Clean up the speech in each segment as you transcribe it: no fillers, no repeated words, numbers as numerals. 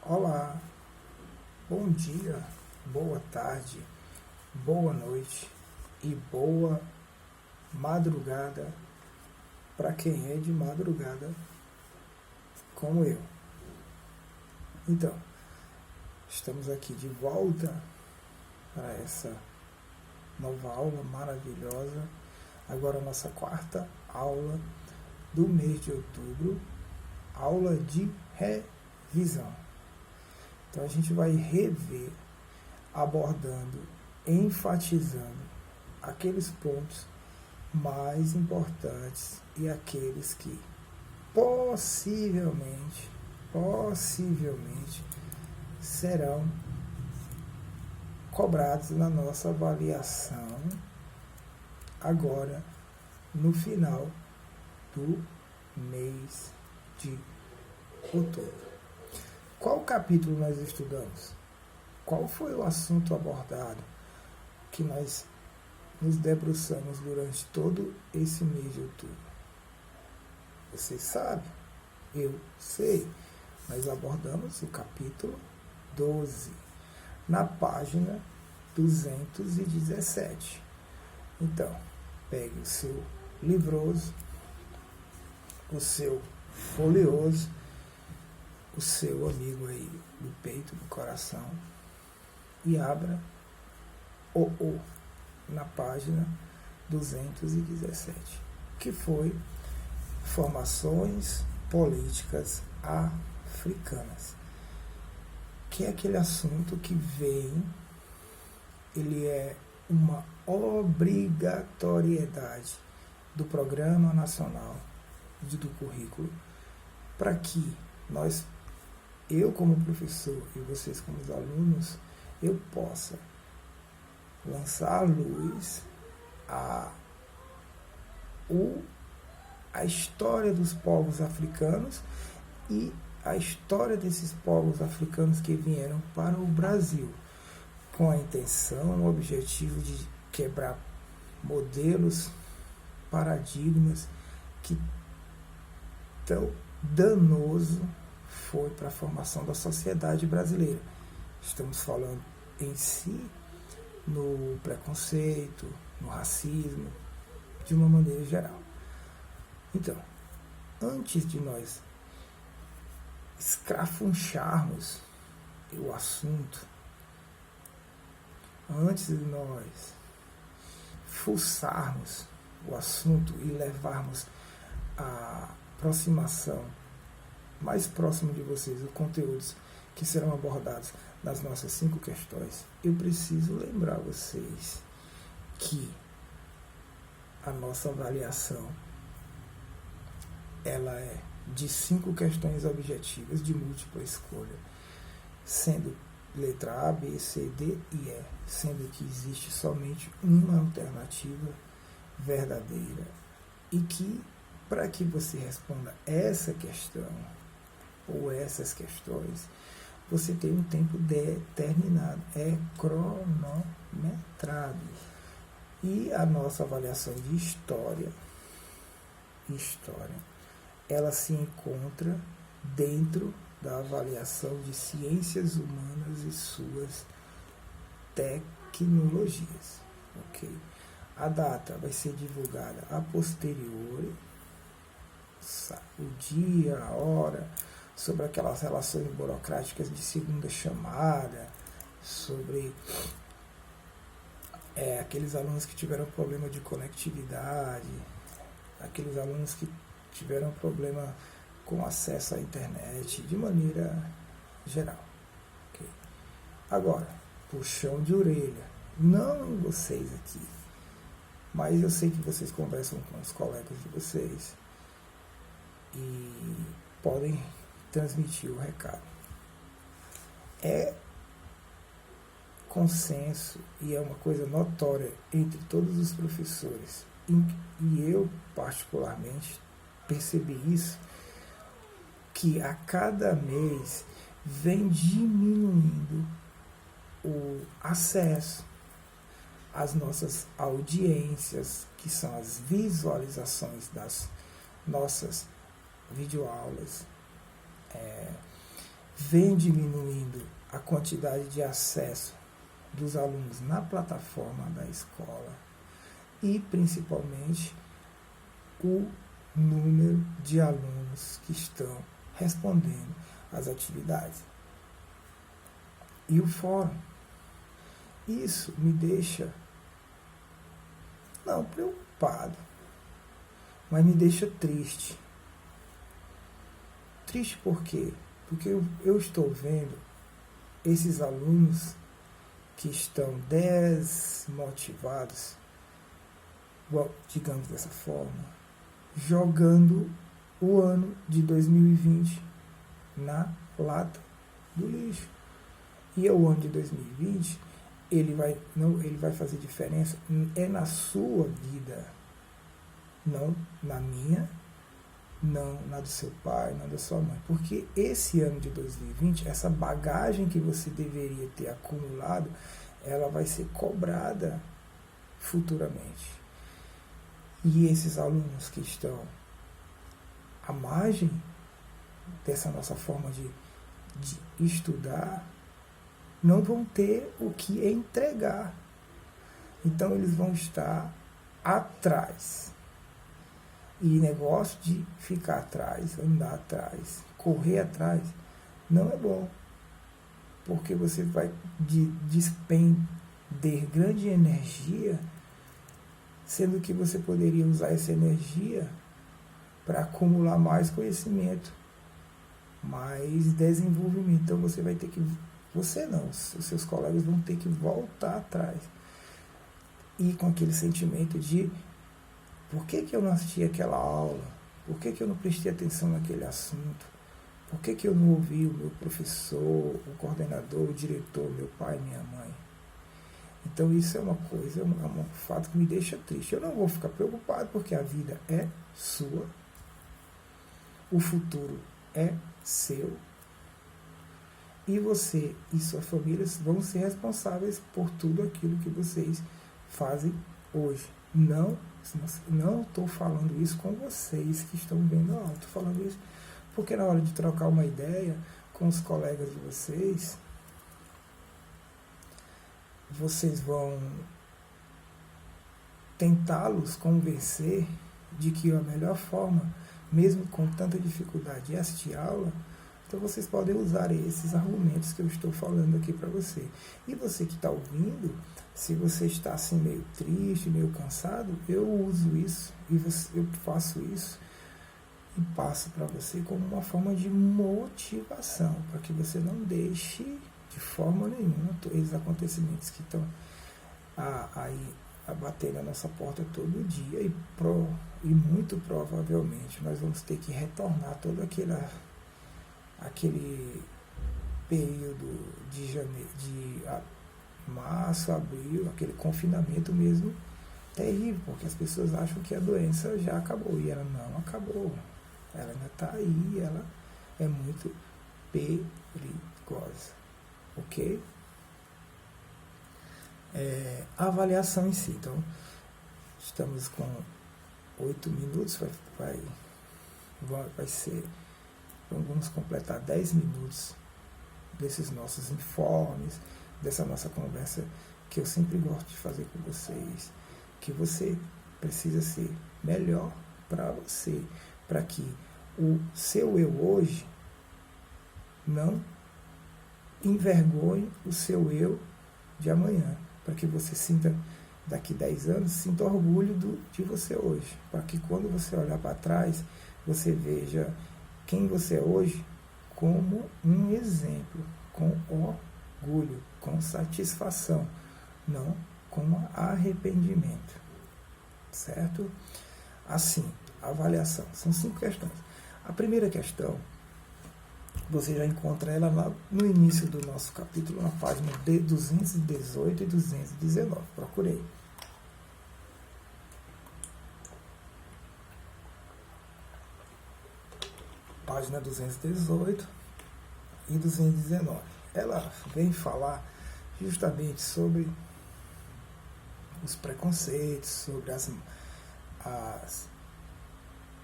Olá, bom dia, boa tarde, boa noite e boa madrugada para quem é de madrugada como eu. Então, estamos aqui de volta para essa nova aula maravilhosa. Agora a nossa quarta aula do mês de outubro, aula de revisão. Então a gente vai rever, abordando, enfatizando aqueles pontos mais importantes e aqueles que possivelmente serão cobrados na nossa avaliação agora no final do mês de outubro. Qual capítulo nós estudamos? Qual foi o assunto abordado que nós nos debruçamos durante todo esse mês de outubro? Vocês sabem? Eu sei. Nós abordamos o capítulo 12, na página 217. Então, pegue o seu livroso, o seu folioso, o seu amigo aí do peito, do coração, e abra na página 217, que foi Formações Políticas Africanas, que é aquele assunto que ele é uma obrigatoriedade do Programa Nacional do Currículo, para que eu como professor e vocês como os alunos, eu possa lançar à luz a história dos povos africanos e a história desses povos africanos que vieram para o Brasil, com a intenção, o objetivo de quebrar modelos, paradigmas que tão danoso foi para a formação da sociedade brasileira. Estamos falando em si no preconceito, no racismo, de uma maneira geral. Então, antes de nós escrafuncharmos o assunto, antes de nós fuçarmos o assunto e levarmos a aproximação mais próximo de vocês, os conteúdos que serão abordados nas nossas 5 questões, eu preciso lembrar vocês que a nossa avaliação ela é de 5 questões objetivas de múltipla escolha, sendo letra A, B, C, D e E, sendo que existe somente uma alternativa verdadeira e que, para que você responda essa questão ou essas questões, você tem um tempo determinado, é cronometrado. E a nossa avaliação de história, ela se encontra dentro da avaliação de ciências humanas e suas tecnologias. Ok? A data vai ser divulgada a posteriori, o dia, a hora, sobre aquelas relações burocráticas de segunda chamada, sobre aqueles alunos que tiveram problema de conectividade, aqueles alunos que tiveram problema com acesso à internet, de maneira geral. Okay? Agora, puxão de orelha, não em vocês aqui, mas eu sei que vocês conversam com os colegas de vocês e podem transmitir o recado. É consenso e é uma coisa notória entre todos os professores, e eu particularmente percebi isso, que a cada mês vem diminuindo o acesso às nossas audiências, que são as visualizações das nossas videoaulas, vem diminuindo a quantidade de acesso dos alunos na plataforma da escola e, principalmente, o número de alunos que estão respondendo às atividades. E o fórum. Isso me deixa, não preocupado, mas me deixa triste. Triste por quê? Porque eu estou vendo esses alunos que estão desmotivados, digamos dessa forma, jogando o ano de 2020 na lata do lixo. E o ano de 2020, ele vai fazer diferença na sua vida, não na minha, não na do seu pai, não da sua mãe. Porque esse ano de 2020, essa bagagem que você deveria ter acumulado, ela vai ser cobrada futuramente. E esses alunos que estão à margem dessa nossa forma de estudar, não vão ter o que entregar. Então eles vão estar atrás. E negócio de ficar atrás, andar atrás, correr atrás, não é bom. Porque você vai despender grande energia, sendo que você poderia usar essa energia para acumular mais conhecimento, mais desenvolvimento. Então você vai ter que, você não, os seus colegas vão ter que voltar atrás. E com aquele sentimento de por que eu não assisti aquela aula? Por que eu não prestei atenção naquele assunto? Por que eu não ouvi o meu professor, o coordenador, o diretor, meu pai, minha mãe? Então isso é uma coisa, é um fato que me deixa triste. Eu não vou ficar preocupado porque a vida é sua, o futuro é seu, e você e sua família vão ser responsáveis por tudo aquilo que vocês fazem hoje. Não estou falando isso com vocês que estão vendo a aula. Estou falando isso porque na hora de trocar uma ideia com os colegas de vocês, vocês vão tentá-los convencer de que a melhor forma, mesmo com tanta dificuldade, é assistir aula. Então vocês podem usar esses argumentos que eu estou falando aqui para você. E você que está ouvindo, se você está assim meio triste, meio cansado, eu uso isso e eu faço isso e passo para você como uma forma de motivação, para que você não deixe de forma nenhuma esses acontecimentos que estão aí a bater na nossa porta todo dia e muito provavelmente nós vamos ter que retornar todo aquele período de janeiro, de março, abril, aquele confinamento mesmo terrível, porque as pessoas acham que a doença já acabou e ela não acabou, ela ainda está aí, ela é muito perigosa, ok? A avaliação em si, então estamos com 8 minutos, vai ser, vamos completar 10 minutos desses nossos informes, dessa nossa conversa que eu sempre gosto de fazer com vocês, que você precisa ser melhor para você, para que o seu eu hoje não envergonhe o seu eu de amanhã, para que você sinta, daqui 10 anos, sinta orgulho de você hoje, para que quando você olhar para trás, você veja quem você é hoje como um exemplo, com orgulho, com satisfação, não com arrependimento, certo? Assim, avaliação, são 5 questões. A primeira questão, você já encontra ela lá no início do nosso capítulo, na página 218 e 219, procurei. Página 218 e 219. Ela vem falar justamente sobre os preconceitos, sobre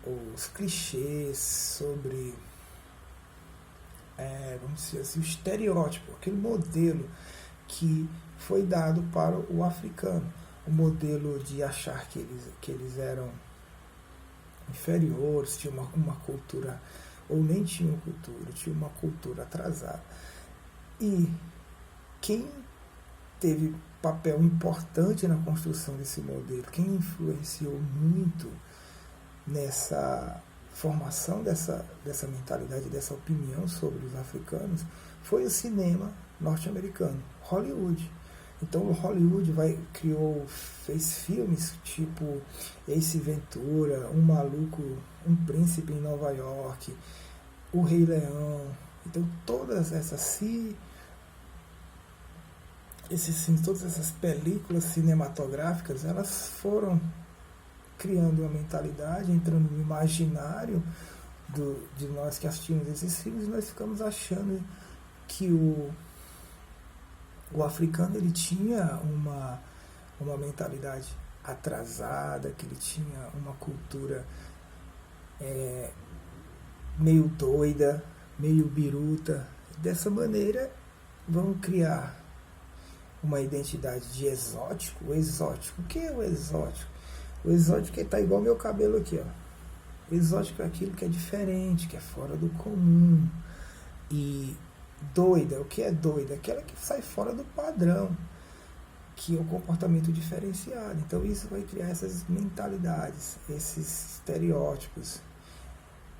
os clichês, sobre, vamos dizer assim, o estereótipo, aquele modelo que foi dado para o africano, o modelo de achar que eles eram inferiores, tinham uma cultura, ou nem tinham cultura, tinha uma cultura atrasada. E quem teve papel importante na construção desse modelo, quem influenciou muito nessa formação dessa mentalidade, dessa opinião sobre os africanos, foi o cinema norte-americano, Hollywood. Então o Hollywood fez filmes tipo Ace Ventura, Um Maluco, Um Príncipe em Nova York, O Rei Leão. Então todas essas películas cinematográficas, elas foram criando uma mentalidade, entrando no imaginário de nós que assistimos esses filmes, e nós ficamos achando que o africano ele tinha uma mentalidade atrasada, que ele tinha uma cultura meio doida, meio biruta. Dessa maneira, vão criar uma identidade de exótico. O exótico, o que é o exótico? O exótico está igual meu cabelo aqui, ó. O exótico é aquilo que é diferente, que é fora do comum. E doida, o que é doida? Aquela que sai fora do padrão, que é o comportamento diferenciado. Então isso vai criar essas mentalidades, esses estereótipos.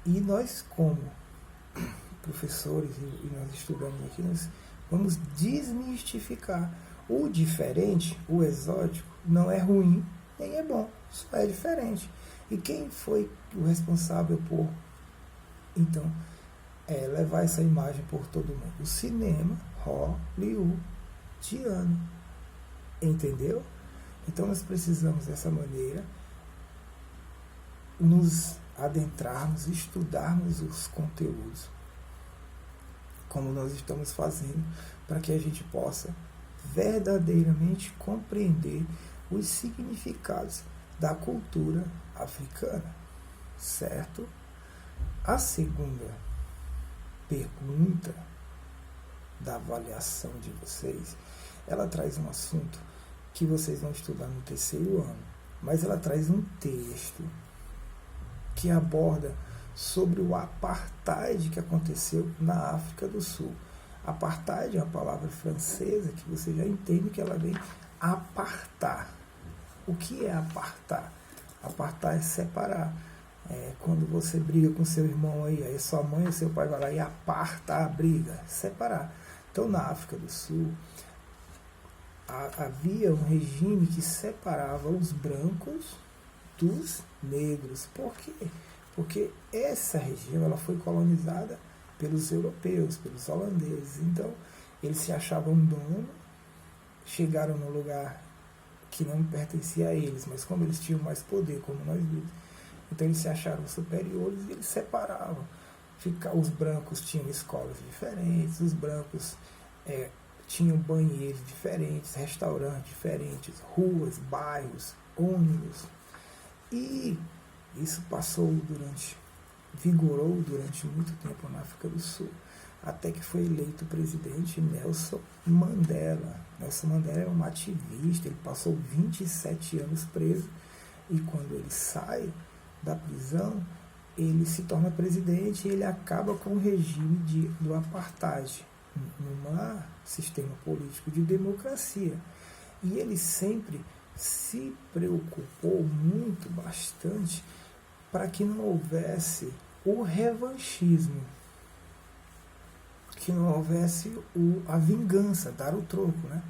E nós, como professores, e nós estudamos aqui, nós vamos desmistificar. O diferente, o exótico, não é ruim, nem é bom, só é diferente. E quem foi o responsável por, então, levar essa imagem por todo mundo? O cinema hollywoodiano. Entendeu? Então nós precisamos dessa maneira nos adentrarmos, estudarmos os conteúdos, como nós estamos fazendo, para que a gente possa verdadeiramente compreender os significados da cultura africana, certo? A segunda pergunta da avaliação de vocês, ela traz um assunto que vocês vão estudar no terceiro ano, mas ela traz um texto que aborda sobre o apartheid que aconteceu na África do Sul. Apartheid é uma palavra francesa que você já entende que ela vem apartar. O que é apartar? Apartar é separar. Quando você briga com seu irmão aí sua mãe ou seu pai vai lá e aparta a briga, separar. Então na África do Sul havia um regime que separava os brancos dos negros. Por quê? Porque essa região ela foi colonizada pelos europeus, pelos holandeses. Então, eles se achavam dono, chegaram num lugar que não pertencia a eles, mas como eles tinham mais poder, como nós vimos, então eles se acharam superiores e eles separavam. Os brancos tinham escolas diferentes, os brancos tinham banheiros diferentes, restaurantes diferentes, ruas, bairros, ônibus. E isso vigorou durante muito tempo na África do Sul, até que foi eleito o presidente Nelson Mandela. Nelson Mandela era um ativista, ele passou 27 anos preso, e quando ele sai da prisão, ele se torna presidente e ele acaba com o regime do apartheid, num sistema político de democracia. E ele sempre se preocupou bastante para que não houvesse o revanchismo, que não houvesse a vingança, dar o troco, né?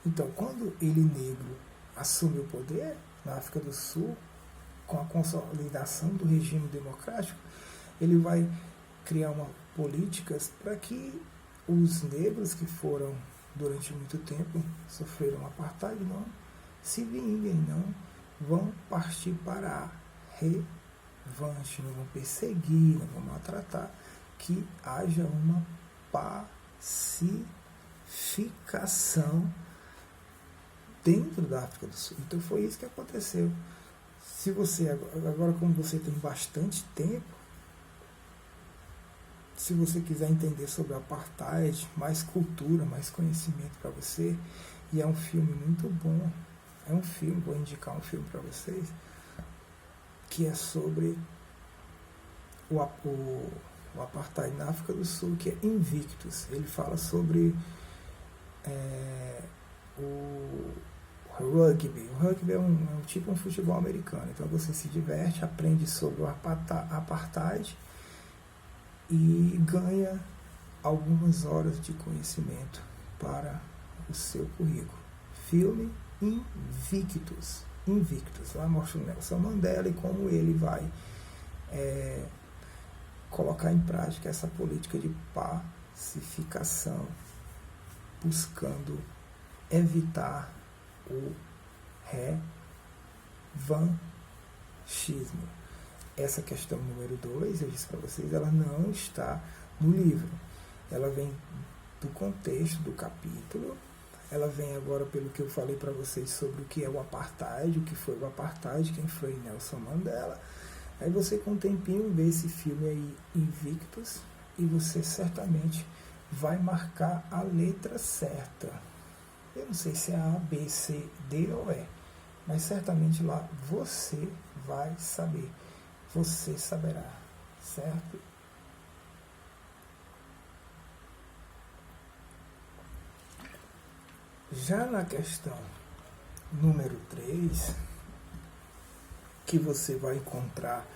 Então, quando ele negro assume o poder na África do Sul, com a consolidação do regime democrático, ele vai criar políticas para que os negros que foram durante muito tempo sofreram apartheid não se vinguem, não vão partir para a revanche, não vão perseguir, não vão maltratar, que haja uma pacificação dentro da África do Sul. Então foi isso que aconteceu. Se você agora como você tem bastante tempo, Se você quiser entender sobre apartheid, mais cultura, mais conhecimento para você, e é um filme muito bom. É um filme, vou indicar um filme para vocês, que é sobre o apartheid na África do Sul, que é Invictus. Ele fala sobre o rugby. O rugby é um tipo um futebol americano. Então você se diverte, aprende sobre o apartheid e ganha algumas horas de conhecimento para o seu currículo. Filme Invictus. Invictus. Lá mostra o Nelson Mandela e como ele vai colocar em prática essa política de pacificação, buscando evitar o revanchismo. Essa questão número 2, eu disse para vocês, ela não está no livro. Ela vem do contexto do capítulo, ela vem agora pelo que eu falei para vocês sobre o que é o apartheid, o que foi o apartheid, quem foi Nelson Mandela. Aí você com um tempinho vê esse filme aí, Invictus, e você certamente vai marcar a letra certa. Eu não sei se é A, B, C, D ou E, mas certamente lá você vai saber. Você saberá, certo? Já na questão número 3, que você vai encontrar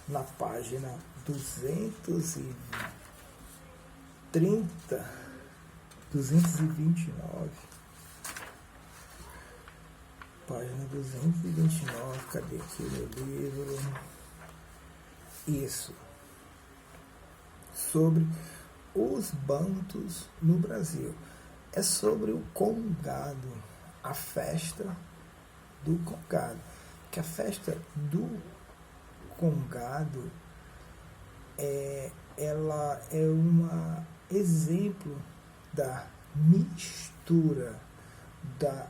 na página 229, página 229, cadê aqui o meu livro? Isso, sobre os bantus no Brasil. É sobre o Congado, a festa do Congado. Que a festa do Congado ela é um exemplo da mistura, da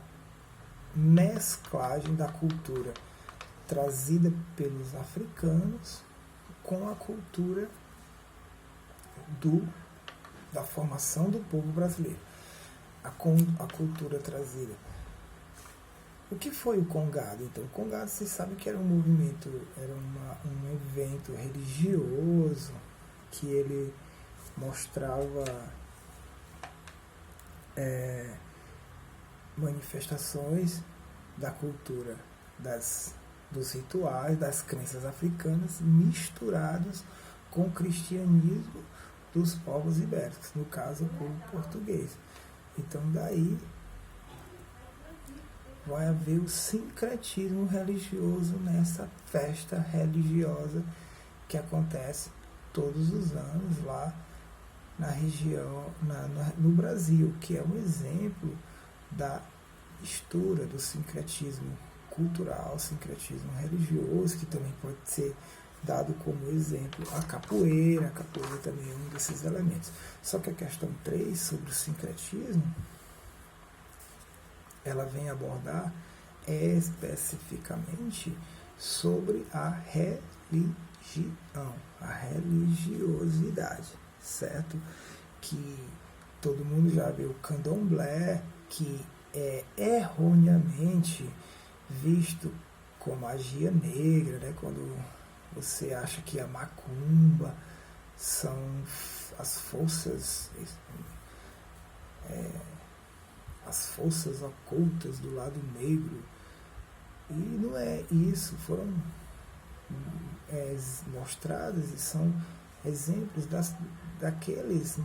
mesclagem da cultura trazida pelos africanos com a cultura da formação do povo brasileiro. A cultura trazida. O que foi o Congado? Então, o Congado, vocês sabem que era um movimento, era um evento religioso que ele mostrava manifestações da cultura, dos rituais, das crenças africanas misturados com o cristianismo dos povos ibéricos, no caso o povo português. Então daí vai haver o sincretismo religioso nessa festa religiosa que acontece todos os anos lá na região, no Brasil, que é um exemplo da mistura do sincretismo cultural, sincretismo religioso, que também pode ser dado como exemplo a capoeira também é um desses elementos. Só que a questão 3, sobre o sincretismo, ela vem abordar especificamente sobre a religião, a religiosidade, certo? Que todo mundo já viu o candomblé, que é erroneamente visto como magia negra, né? Quando você acha que a macumba são as forças ocultas do lado negro. E não é isso, foram mostradas e são exemplos daqueles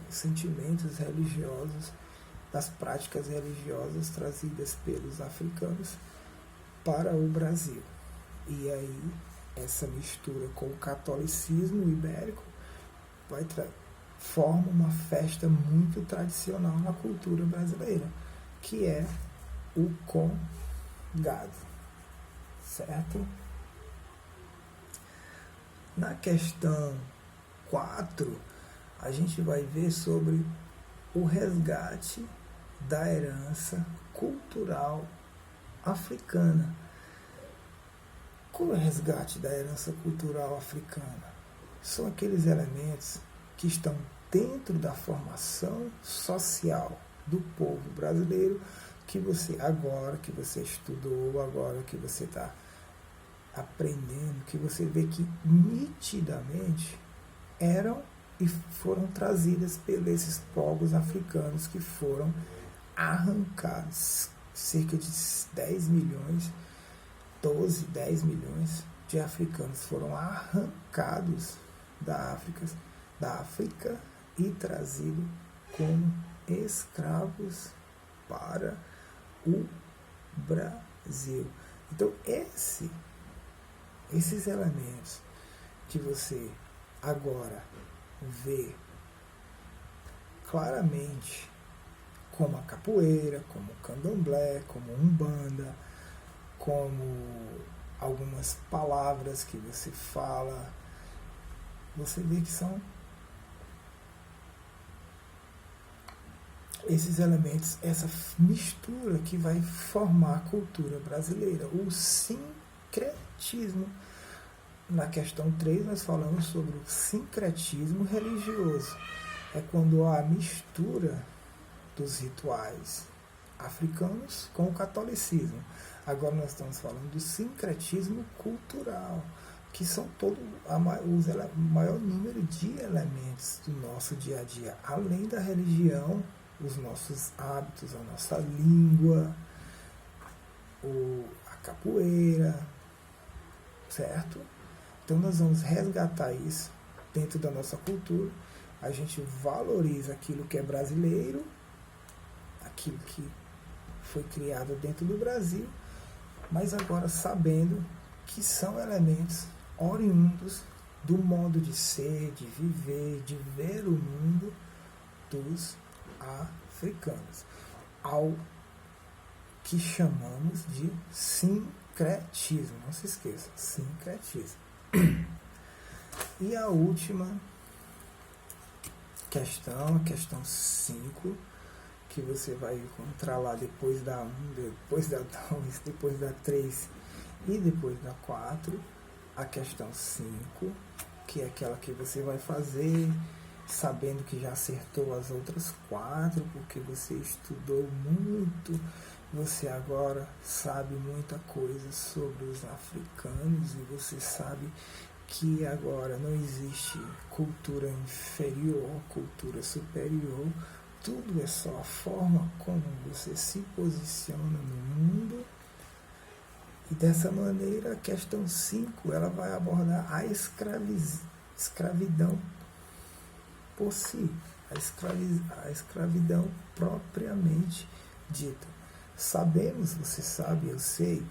sentimentos religiosos, das práticas religiosas trazidas pelos africanos para o Brasil. E aí essa mistura com o catolicismo ibérico forma uma festa muito tradicional na cultura brasileira, que é o Congado, certo? Na questão 4, a gente vai ver sobre o resgate da herança cultural africana. Qual é o resgate da herança cultural africana? São aqueles elementos que estão dentro da formação social do povo brasileiro, que você, agora que você estudou, agora que você está aprendendo, que você vê que nitidamente eram e foram trazidas por esses povos africanos que foram arrancados. Cerca de 10 milhões, 12, 10 milhões de africanos foram arrancados da África e trazidos como escravos para o Brasil. Então, esses elementos que você agora vê claramente, como a capoeira, como o candomblé, como umbanda, como algumas palavras que você fala, você vê que são esses elementos, essa mistura que vai formar a cultura brasileira, o sincretismo. Na questão 3 nós falamos sobre o sincretismo religioso. É quando há a mistura dos rituais africanos com o catolicismo. Agora nós estamos falando do sincretismo cultural, que são o maior número de elementos do nosso dia a dia, além da religião, os nossos hábitos, a nossa língua, a capoeira, certo? Então nós vamos resgatar isso dentro da nossa cultura, a gente valoriza aquilo que é brasileiro, aquilo que foi criado dentro do Brasil, mas agora sabendo que são elementos oriundos do modo de ser, de viver, de ver o mundo dos africanos, ao que chamamos de sincretismo. Não se esqueça, sincretismo. E a última questão, a questão 5, que você vai encontrar lá depois da 1, depois da 2, depois da 3 e depois da 4, a questão 5, que é aquela que você vai fazer sabendo que já acertou as outras 4, porque você estudou muito, você agora sabe muita coisa sobre os africanos e você sabe que agora não existe cultura inferior, cultura superior, tudo é só a forma como você se posiciona no mundo. E dessa maneira, a questão 5, ela vai abordar a escravidão por si, a escravidão propriamente dita. Sabemos, você sabe, eu sei,